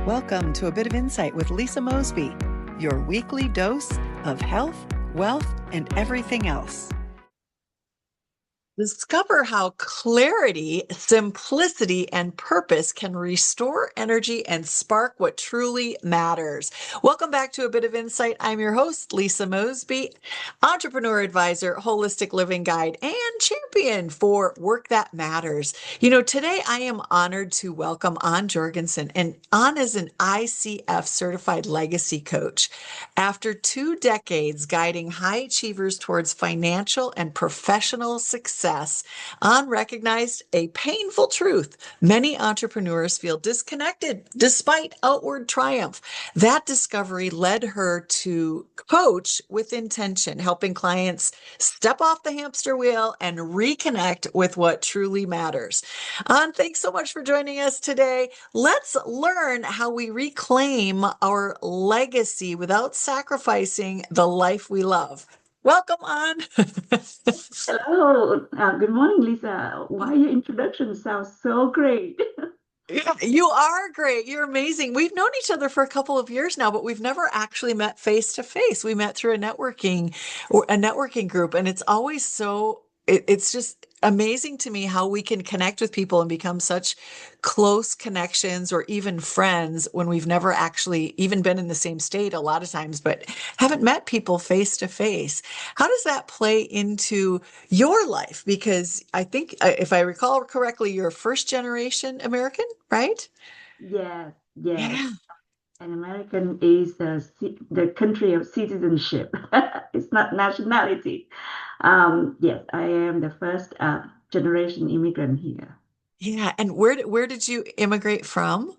Welcome to A Bit of Insight with Lisa Mosbey, your weekly dose of health, wealth, and everything else. Discover how clarity, simplicity, and purpose can restore energy and spark what truly matters. Welcome back to A Bit of Insight. I'm your host, Lisa Mosbey, entrepreneur advisor, holistic living guide, and champion for work that matters. You know, today I am honored to welcome Anh Jorgensen, and Anh is an ICF-Certified Legacy Coach. After 2 decades guiding high achievers towards financial and professional success, Anh recognized a painful truth. Many entrepreneurs feel disconnected despite outward triumph. That discovery led her to coach with intention, helping clients step off the hamster wheel and reconnect with what truly matters. Anh, thanks so much for joining us today. Let's learn how we reclaim our legacy without sacrificing the life we love. Welcome, Anh. Hello. Good morning, Lisa. Why your introduction sounds so great. Yeah, you are great. You're amazing. We've known each other for a couple of years now, but we've never actually met face to face. We met through a networking group, and it's always it's just amazing to me how we can connect with people and become such close connections or even friends when we've never actually even been in the same state a lot of times, but haven't met people face to face. How does that play into your life? Because I think, if I recall correctly, you're a first generation American, right? Yes, yes. Yeah. An American is the country of citizenship. It's not nationality. Yes, I am the first generation immigrant here. Yeah. And where did you immigrate from?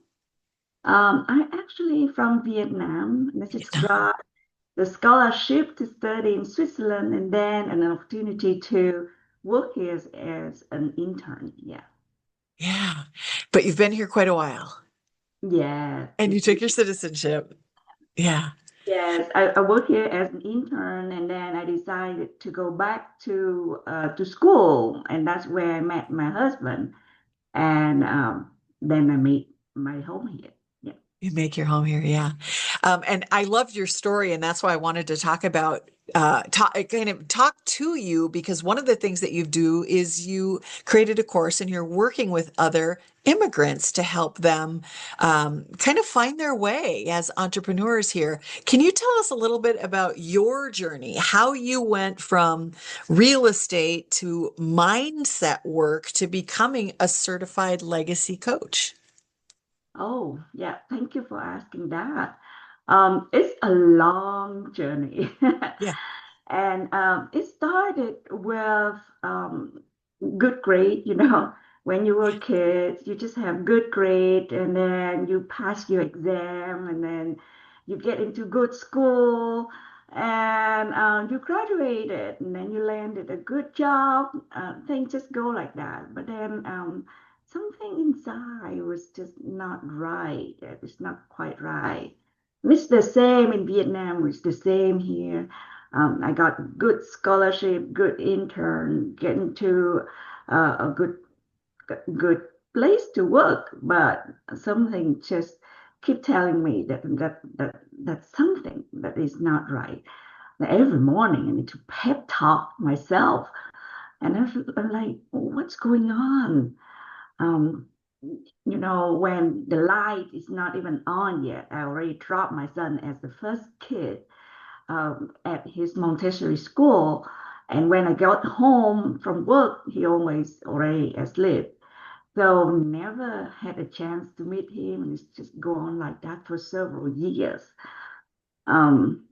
I'm actually from Vietnam, and I just Vietnam. got the scholarship to study in Switzerland and then an opportunity to work here as an intern. Yeah. Yeah. But you've been here quite a while Yes. and you took your citizenship. Yeah. Yes, I worked here as an intern, and then I decided to go back to school, and that's where I met my husband, and then I made my home here. Yeah. You make your home here, yeah. And I loved your story, and that's why I wanted to talk to you, because one of the things that you do is you created a course and you're working with other immigrants to help them kind of find their way as entrepreneurs here. Can you tell us a little bit about your journey, how you went from real estate to mindset work to becoming a certified legacy coach? Oh, yeah. Thank you for asking that. It's a long journey, Yeah. and it started with good grade. When you were kids, you just have good grade, and then you pass your exam, and then you get into good school, and you graduated, and then you landed a good job. Things just go like that. But then something inside was just not right. It's not quite right. It's the same in Vietnam. It's the same here. I got good scholarship, good intern, getting to a good place to work, but something just keep telling me that's something that is not right. Every morning I need to pep talk myself, and I'm like, what's going on? Um, when the light is not even on yet, I already dropped my son as the first kid at his Montessori school. And when I got home from work, he always already asleep. So never had a chance to meet him. And it's just gone on like that for several years. Um,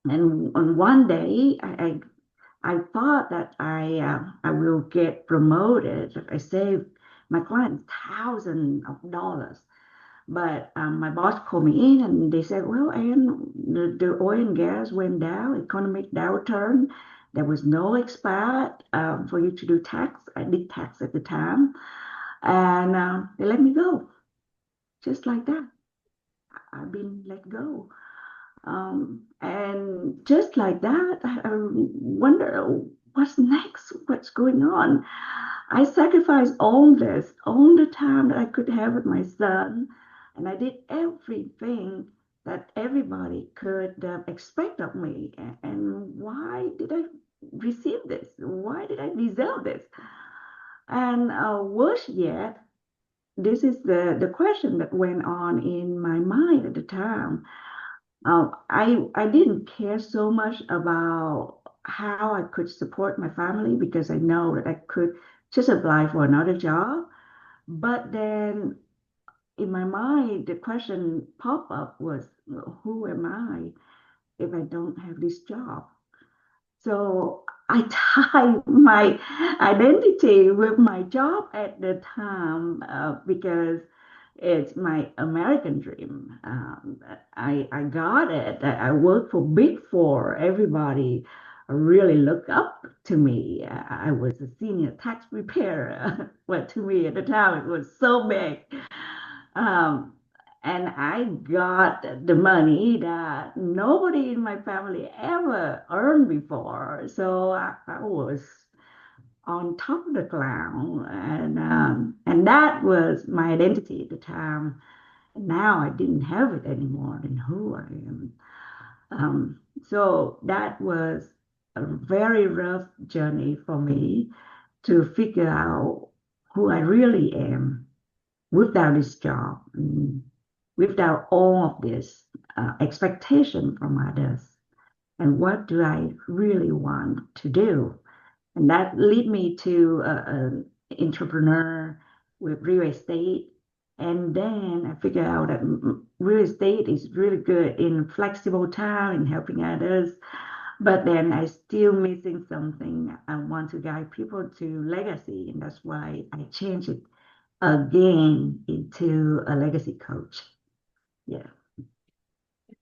and on one day, I thought that I will get promoted. I saved my client thousands of dollars. But my boss called me in and they said, well, and the oil and gas went down, economic downturn. There was no expat for you to do tax. I did tax at the time. And they let me go, just like that. I've been let go. And just like that, I wonder what's next, what's going on. I sacrificed all this, all the time that I could have with my son, and I did everything that everybody could expect of me. And why did I receive this? Why did I deserve this? And worse yet, this is the question that went on in my mind at the time. I didn't care so much about how I could support my family because I know that I could just apply for another job. But then in my mind, the question pop up was, well, who am I if I don't have this job? So I tie my identity with my job at the time because it's my American dream. I got it. I worked for Big Four. Everybody really looked up to me. I was a senior tax preparer. Well, to me at the time, it was so big. Um, and I got the money that nobody in my family ever earned before. So I was on top of the clown, and that was my identity at the time. And now I didn't have it anymore. And who I am. So that was a very rough journey for me to figure out who I really am without this job, without all of this expectation from others. And what do I really want to do? And that lead me to an entrepreneur with real estate. And then I figured out that real estate is really good in flexible time and helping others. But then I still missing something. I want to guide people to legacy, and that's why I changed it again into a legacy coach. Yeah.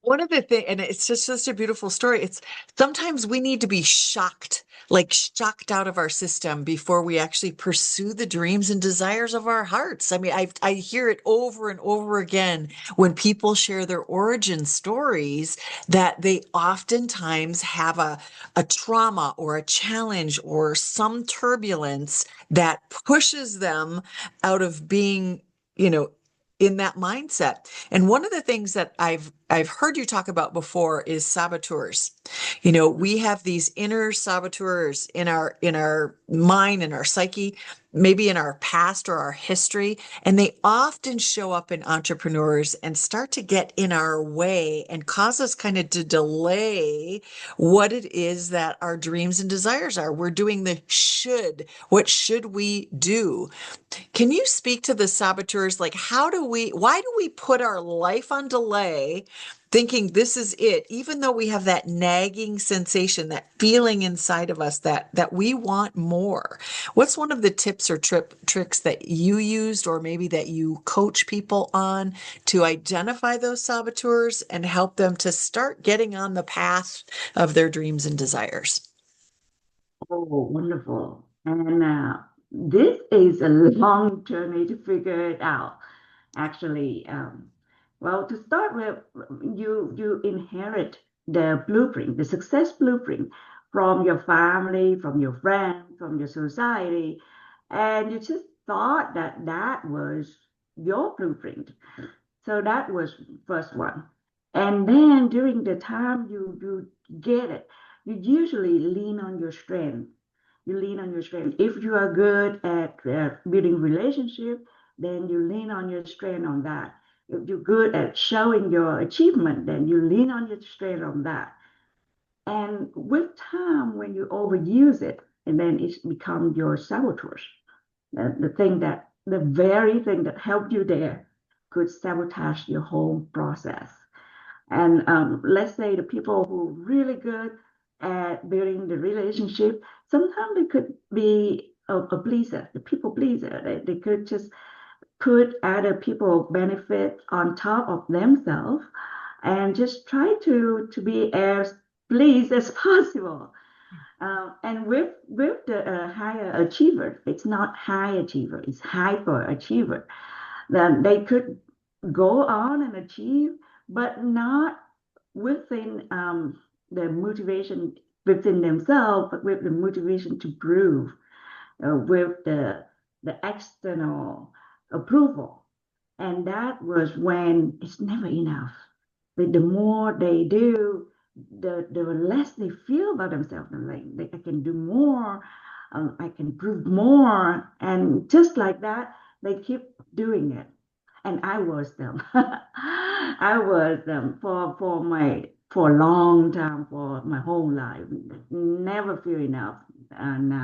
One of the things, and it's just such a beautiful story. It's sometimes we need to be shocked, like shocked out of our system before we actually pursue the dreams and desires of our hearts. I mean, I hear it over and over again when people share their origin stories that they oftentimes have a trauma or a challenge or some turbulence that pushes them out of being, you know, in that mindset. And one of the things that I've heard you talk about before is saboteurs. You know, we have these inner saboteurs in our mind, in our psyche, maybe in our past or our history, and they often show up in entrepreneurs and start to get in our way and cause us kind of to delay what it is that our dreams and desires are. We're doing the should. What should we do? Can you speak to the saboteurs? Like, why do we put our life on delay thinking this is it, even though we have that nagging sensation, that feeling inside of us that we want more? What's one of the tips or tricks that you used, or maybe that you coach people on to identify those saboteurs and help them to start getting on the path of their dreams and desires? Oh, wonderful. And this is a long journey to figure it out, actually. Well, to start with, you inherit the blueprint, the success blueprint from your family, from your friends, from your society, and you just thought that that was your blueprint. So that was first one. And then during the time you get it, you usually lean on your strength. You lean on your strength. If you are good at building relationship, then you lean on your strength on that. If you're good at showing your achievement, then you lean on your strength on that. And with time, when you overuse it, and then it's become your saboteurs. The very thing that helped you there could sabotage your whole process. And let's say the people who are really good at building the relationship, sometimes they could be a pleaser, the people pleaser. They could just put other people benefit on top of themselves and just try to be as pleased as possible. And with the higher achiever, it's not high achiever, it's hyper achiever. Then they could go on and achieve, but not within the motivation within themselves, but with the motivation to prove, with the external approval. And that was when it's never enough. The more they do, the less they feel about themselves. And like I can do more, I can prove more. And just like that, they keep doing it. And I was them. I was them for a long time, for my whole life. Never feel enough. And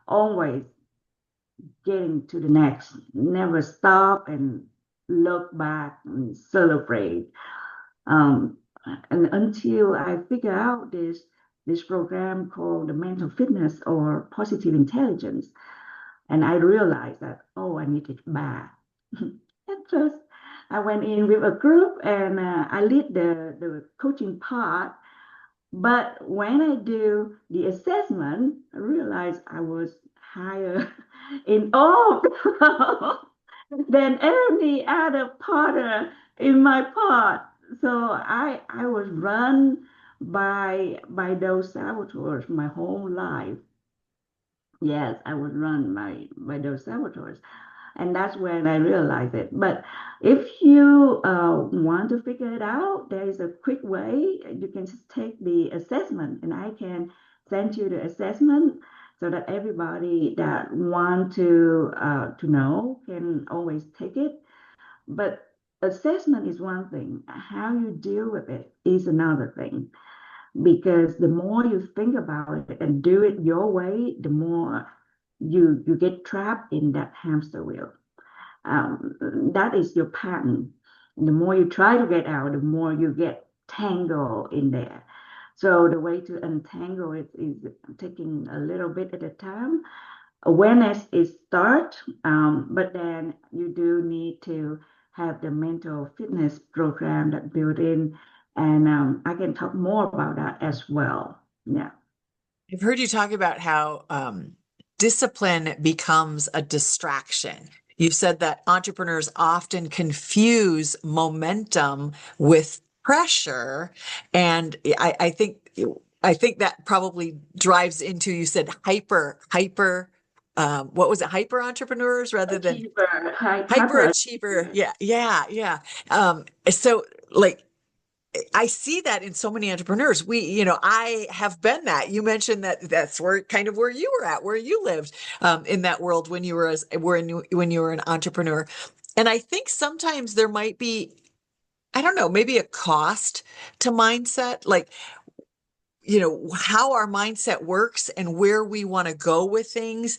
always getting to the next, never stop and look back and celebrate. Um, and until I figure out this program called the mental fitness or positive intelligence, and I realized that I need it back. At first, I went in with a group and I lead the coaching part. But when I do the assessment, I realized I was higher in all than any other partner in my part. So I was run by those saboteurs my whole life. Yes, I was run by those saboteurs. And that's when I realized it. But if you want to figure it out, there is a quick way. You can just take the assessment, and I can send you the assessment so that everybody that want to know can always take it. But assessment is one thing. How you deal with it is another thing. Because the more you think about it and do it your way, the more you get trapped in that hamster wheel. That is your pattern. The more you try to get out, the more you get tangled in there. So the way to untangle it is taking a little bit at a time. Awareness is start, but then you do need to have the mental fitness program that built in, and I can talk more about that as well. Yeah, I've heard you talk about how discipline becomes a distraction. You said that entrepreneurs often confuse momentum with pressure, and I think that probably drives into, you said hyper. What was it? Hyper entrepreneurs rather than achiever, hyper. hyperachiever. Yeah, yeah, yeah. So like I see that in so many entrepreneurs. I have been that. You mentioned that that's where kind of where you were at, where you lived in that world when you when you were an entrepreneur. And I think sometimes there might be, I don't know, maybe a cost to mindset, like, how our mindset works and where we want to go with things.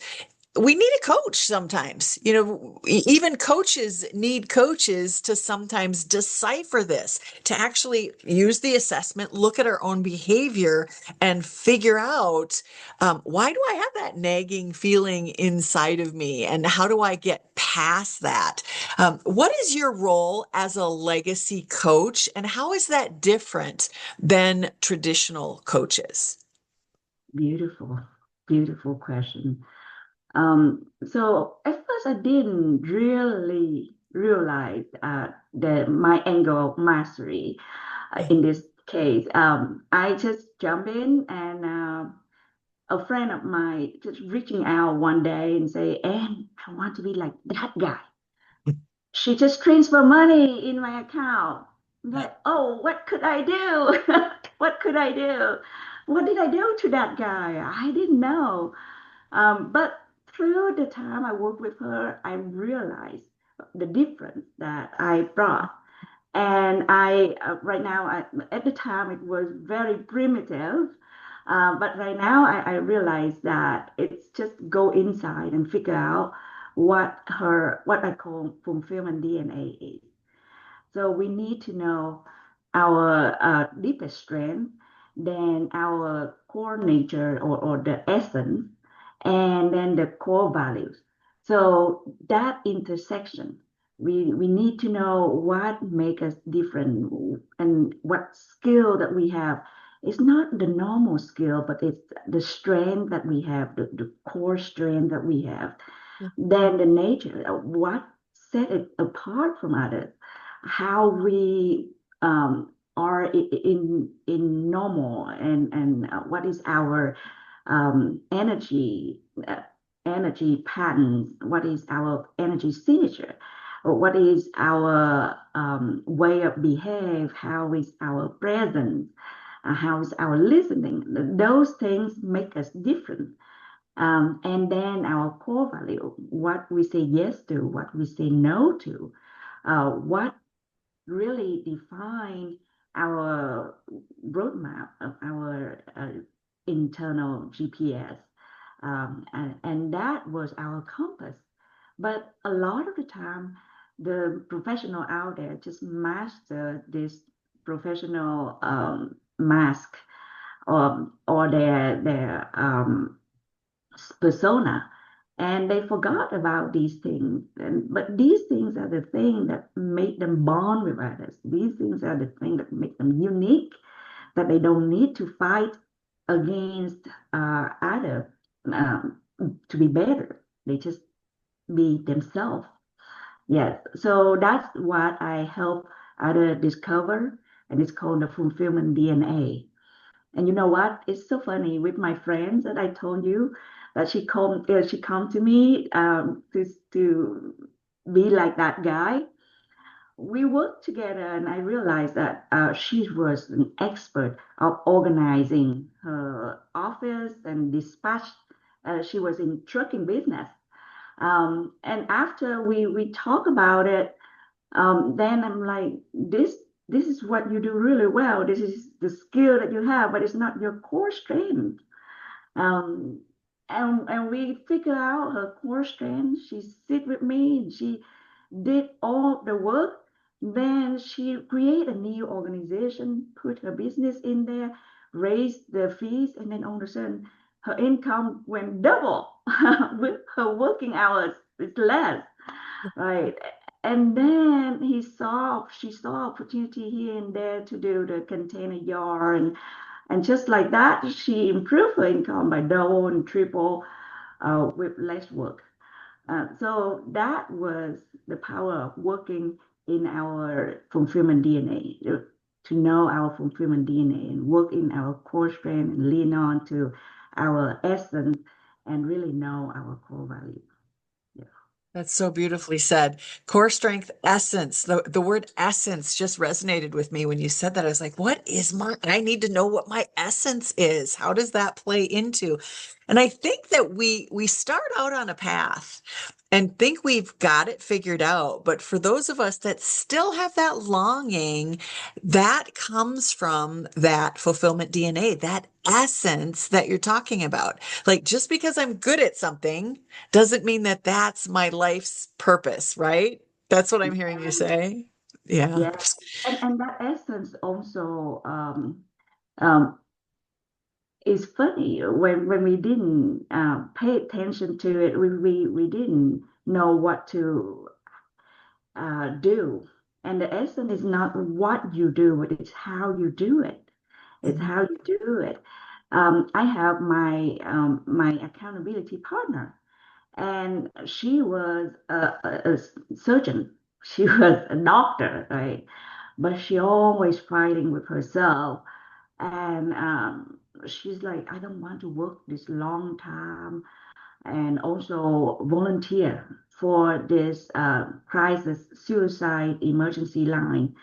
We need a coach sometimes. Even coaches need coaches to sometimes decipher this, to actually use the assessment, look at our own behavior, and figure out, why do I have that nagging feeling inside of me? And how do I get past that? What is your role as a legacy coach, and how is that different than traditional coaches? Beautiful, beautiful question. So at first I didn't really realize my angle of mastery Yeah. in this case. I just jump in and a friend of mine just reaching out one day and say, "And I want to be like that guy." She just transfer money in my account. I'm like, oh, what could I do? What could I do? What did I do to that guy? I didn't know. But through the time I worked with her, I realized the difference that I brought. And right now, at the time, it was very primitive. But right now, I realize that it's just go inside and figure out what I call fulfillment DNA is. So we need to know our deepest strength, then our core nature or the essence, and then the core values. So that intersection, we need to know what make us different and what skill that we have. It's not the normal skill, but it's the strength that we have, the core strength that we have. Then the nature of what set it apart from others, how we are in normal, and what is our energy patterns, what is our energy signature. or what is our way of behave, how is our presence, how is our listening. Those things make us different. And then our core value, what we say yes to, what we say no to, what really define our roadmap of our internal GPS. And that was our compass. But a lot of the time, the professional out there just master this professional mask, or their persona, and they forgot about these things. But these things are the things that make them bond with others. These things are the things that make them unique, that they don't need to fight against others um, to be better. They just be themselves. Yes. So that's what I help others discover, and it's called the fulfillment DNA. And you know what? It's so funny with my friends that I told you that she come to me to be like that guy. We worked together, and I realized that she was an expert of organizing her office and dispatch. She was in trucking business. And after we talk about it, then I'm like, this is what you do really well. This is the skill that you have, but it's not your core strength. Um, and we figure out her core strength. She sit with me and she did all the work. Then she create a new organization, put her business in there, raised the fees, and then all of a sudden her income went double with her working hours. It's less. Right. And then she saw opportunity here and there to do the container yard. And just like that, she improved her income by double and triple with less work. So that was the power of working in our fulfillment DNA, to know our fulfillment DNA and work in our core strength and lean on to our essence and really know our core value. Yeah. That's so beautifully said. Core strength essence. The word essence just resonated with me when you said that. I was like, what is I need to know what my essence is. How does that play into? And I think that we start out on a path and think we've got it figured out. But for those of us that still have that longing, that comes from that fulfillment DNA, that essence that you're talking about. Like just because I'm good at something doesn't mean that that's my life's purpose, right? That's what I'm hearing you say. Yeah. Yeah. And that essence also um, is funny. When we didn't pay attention to it, we didn't know what to do. And the essence is not what you do, but it's how you do it. It's Mhm. how you do it. I have my accountability partner, and she was a surgeon. She was a doctor, right? But she always fighting with herself, and she's like, I don't want to work this long time, and also volunteer for this crisis suicide emergency line.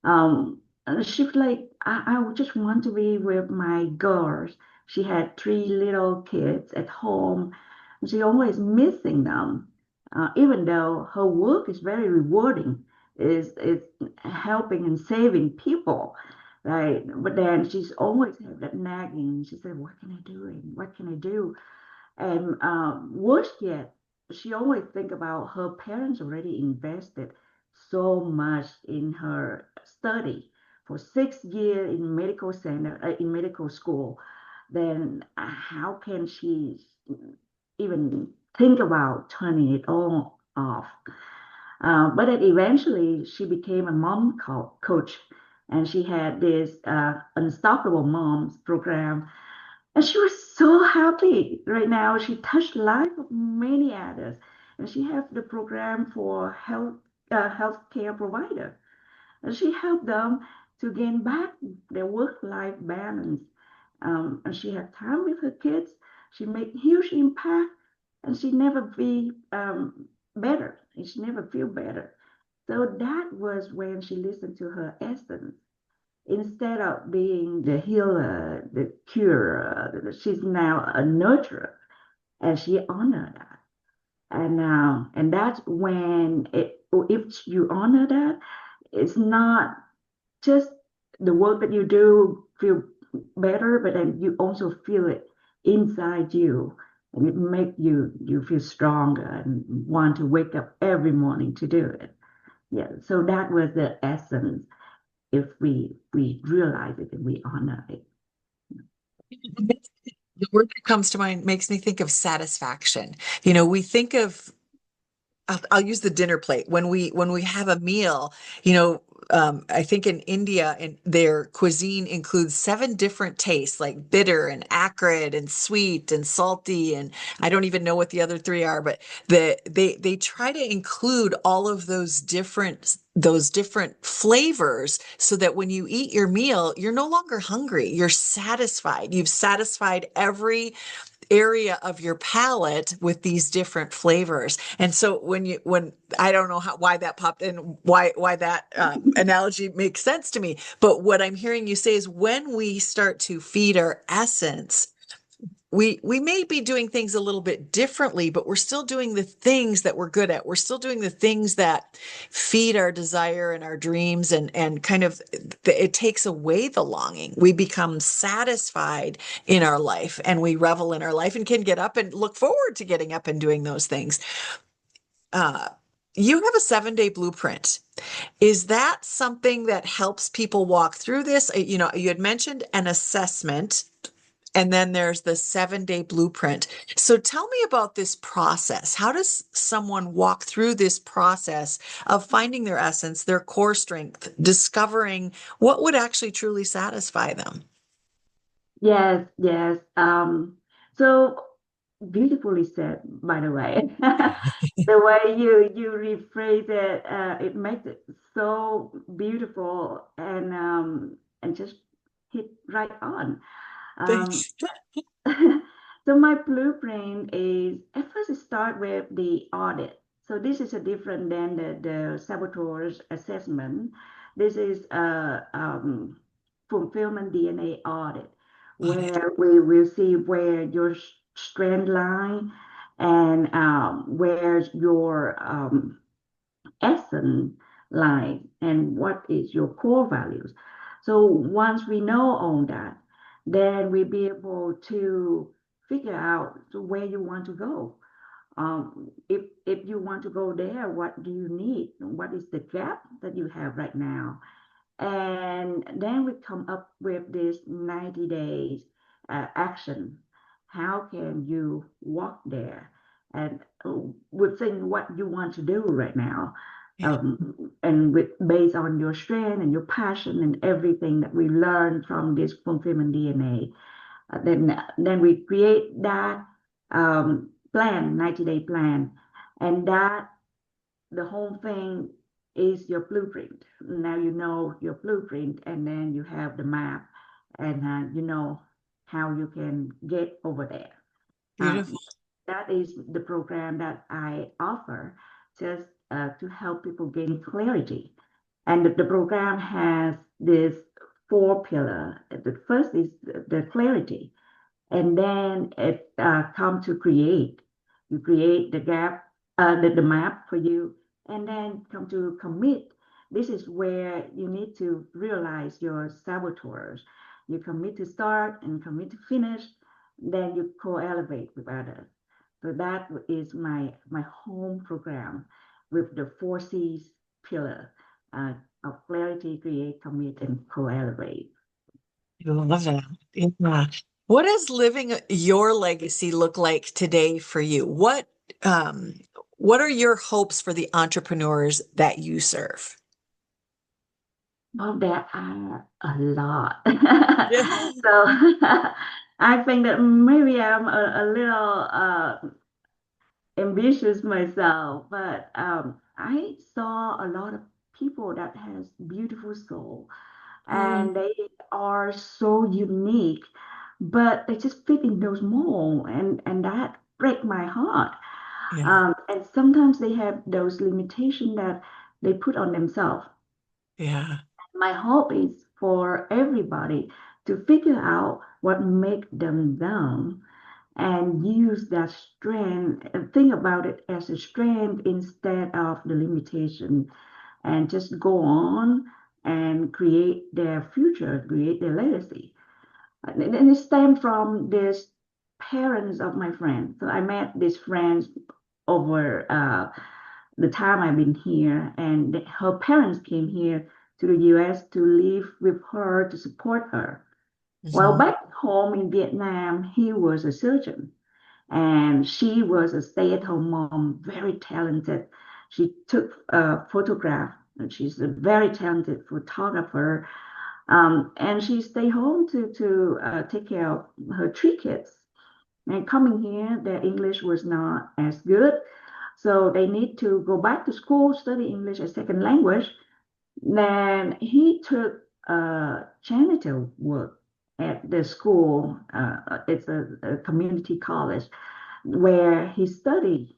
And she was like, I just want to be with my girls. She had three little kids at home. She always missing them, even though her work is very rewarding, is helping and saving people, right? But then she's always have that nagging. She said, "What can I do? And what can I do?" And worse yet, she always think about her parents already invested so much in her study for 6 years in medical center, in medical school. Then how can she even think about turning it all off? But then eventually she became a mom coach, and she had this Unstoppable Moms program, and she was so happy right now. She touched the life of many others. And she has the program for healthcare provider. And she helped them to gain back their work-life balance. And she had time with her kids. She made huge impact, and she never be better. And she never feel better. So that was when she listened to her essence. Instead of being the healer, the curer, she's now a nurturer, and she honored that. And that's when if you honor that, it's not just the work that you do feel better, but then you also feel it inside you, and it make you feel stronger and want to wake up every morning to do it. Yeah, so that was the essence. If we realize it and we honor it. The word that comes to mind makes me think of satisfaction. We think of I'll use the dinner plate when we have a meal. I think in India, and their cuisine includes seven different tastes, like bitter and acrid and sweet and salty, and I don't even know what the other three are, but they try to include all of those different flavors so that when you eat your meal, you're no longer hungry. You're satisfied. You've satisfied every area of your palate with these different flavors. And so when I don't know why that popped in, why that analogy makes sense to me, but what I'm hearing you say is when we start to feed our essence, we may be doing things a little bit differently, but we're still doing the things that we're good at. We're still doing the things that feed our desire and our dreams, and kind of it takes away the longing. We become satisfied in our life, and we revel in our life and can get up and look forward to getting up and doing those things. Uh, you have a 7-day blueprint. Is that something that helps people walk through this? You had mentioned an assessment, and then there's the 7-day blueprint. So tell me about this process. How does someone walk through this process of finding their essence, their core strength, discovering what would actually truly satisfy them? Yes, yes. So beautifully said, by the way. The way you rephrase it, it makes it so beautiful and just hit right on. Um, Thanks. so my blueprint is at first it start with the audit. So this is a different than the saboteurs assessment. This is a fulfillment DNA audit Got it. where we will see where your strength lie and where's your essence lies and what is your core values. So once we know all that, then we'll be able to figure out where you want to go. If you want to go there, what do you need? What is the gap that you have right now? And then we come up with this 90 days action. How can you walk there? And within what you want to do right now. Yeah. And based on your strength and your passion and everything that we learned from this fulfillment DNA, then we create that plan, 90-day plan. And that the whole thing is your blueprint. Now you know your blueprint, and then you have the map, and you know how you can get over there. Beautiful. That is the program that I offer just to help people gain clarity. And the program has this four pillar. The first is the clarity, and then it come to create. You create the gap, the map for you, and then come to commit. This is where you need to realize your saboteurs. You commit to start and commit to finish, then you co-elevate with others. So that is my home program with the four C's pillar uh, of clarity, create, commit, and co-elevate. I love that. Yeah. What does living your legacy look like today for you? Um, what are your hopes for the entrepreneurs that you serve? Well, there are a lot. Yeah. So I think that maybe I'm a little ambitious myself, but I saw a lot of people that has beautiful soul Mm, and they are so unique, but they just fit in those molds and that break my heart. yeah. And sometimes they have those limitations that they put on themselves. Yeah. My hope is for everybody to figure out what makes them down and use that strength and think about it as a strength instead of the limitation, and just go on and create their future, create their legacy. And it stemmed from this parents of my friends. So I met these friends over the time I've been here, and her parents came here to the US to live with her to support her. While Mhm. back home in Vietnam, he was a surgeon and she was a stay-at-home mom, very talented. She took a photograph, and she's a very talented photographer. And she stayed home to take care of her three kids. And coming here, their English was not as good, so they need to go back to school, study English as second language. Then he took janitor work at the school. It's a community college where he studied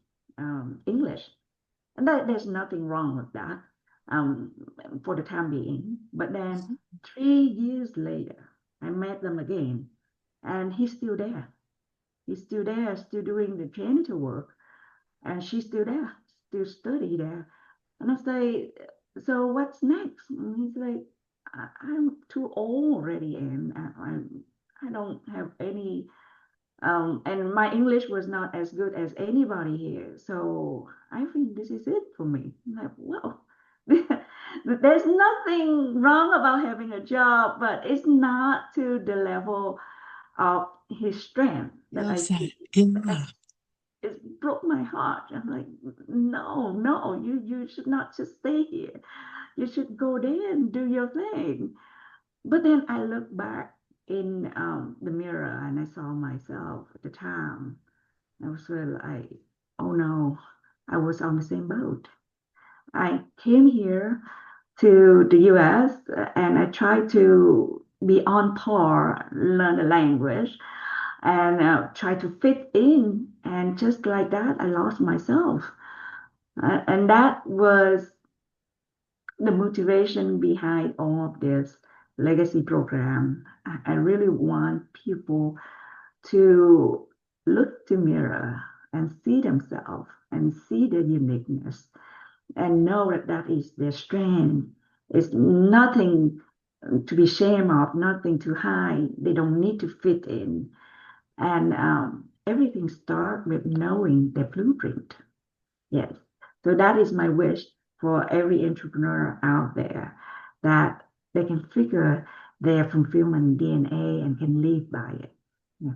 English. And there's nothing wrong with that um, for the time being. But then 3 years later, I met them again, and he's still there. He's still there, still doing the janitor work, and she's still there, still study there. And I say, so what's next? And he's like, I'm too old already, and I don't have any and my English was not as good as anybody here. So I think this is it for me. I'm like, well, there's nothing wrong about having a job, but it's not to the level of his strength that I Love that. see. And Yeah. it broke my heart. I'm like, no, no, you should not just stay here. You should go there and do your thing. But then I look back in the mirror and I saw myself at the time. I was really like, oh no, I was on the same boat. I came here to the US and I tried to be on par, learn the language, and try to fit in. And just like that, I lost myself. And that was the motivation behind all of this legacy program. I really want people to look to mirror and see themselves and see their uniqueness and know that that is their strength. It's nothing to be ashamed of, nothing to hide. They don't need to fit in. And everything starts with knowing their blueprint. Yes. So that is my wish for every entrepreneur out there, that they can figure their fulfillment DNA and can live by it. Yeah.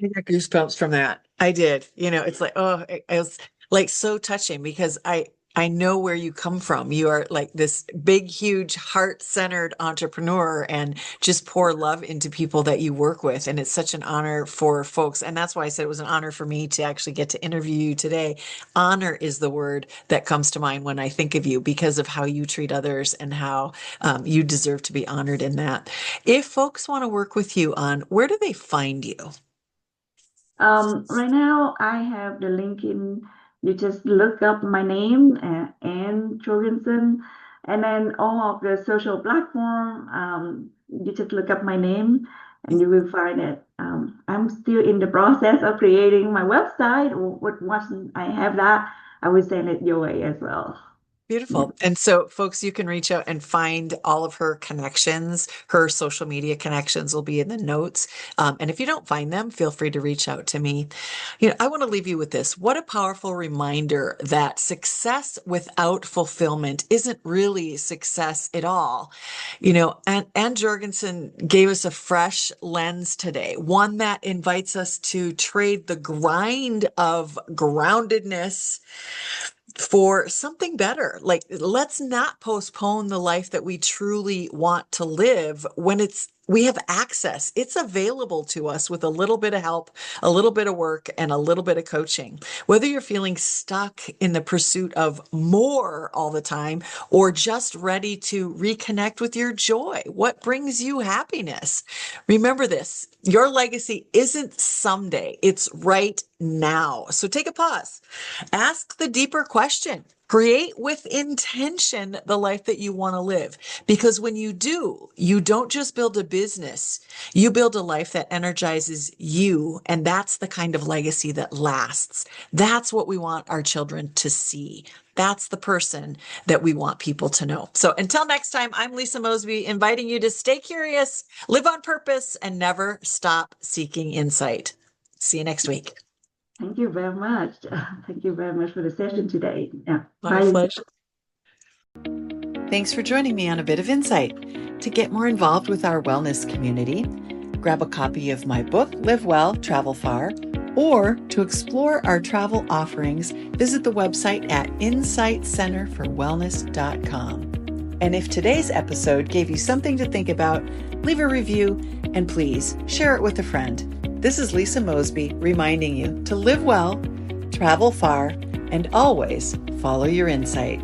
I got goosebumps from that. I did. It's like, oh, it was like so touching because I know where you come from. You are like this big, huge, heart-centered entrepreneur and just pour love into people that you work with. And it's such an honor for folks. And that's why I said it was an honor for me to actually get to interview you today. Honor is the word that comes to mind when I think of you because of how you treat others and how you deserve to be honored in that. If folks want to work with you on, where do they find you? Right now, I have the link in. You just look up my name, Ann Jorgensen, and then all of the social platform. You just look up my name, and you will find it. I'm still in the process of creating my website. Once I have that, I will send it your way as well. Yeah. Beautiful. And so, folks, you can reach out and find all of her connections. Her social media connections will be in the notes. And if you don't find them, feel free to reach out to me. I want to leave you with this. What a powerful reminder that success without fulfillment isn't really success at all. And Ann Jorgensen gave us a fresh lens today, one that invites us to trade the grind of groundedness for something better. Like, let's not postpone the life that we truly want to live when it's We have access. It's available to us with a little bit of help, a little bit of work, and a little bit of coaching. Whether you're feeling stuck in the pursuit of more all the time or just ready to reconnect with your joy, what brings you happiness? Remember this, your legacy isn't someday, it's right now. So take a pause. Ask the deeper question. Create with intention the life that you want to live. Because when you do, you don't just build a business, you build a life that energizes you. And that's the kind of legacy that lasts. That's what we want our children to see. That's the person that we want people to know. So until next time, I'm Lisa Mosbey, inviting you to stay curious, live on purpose, and never stop seeking insight. See you next week. Thank you very much. Thank you very much for the session today. Yeah. My Bye. pleasure. Thanks for joining me on A Bit of Insight. To get more involved with our wellness community, grab a copy of my book, Live Well, Travel Far, or to explore our travel offerings, visit the website at insightcenterforwellness.com. And if today's episode gave you something to think about, leave a review and please share it with a friend. This is Lisa Mosbey reminding you to live well, travel far, and always follow your insight.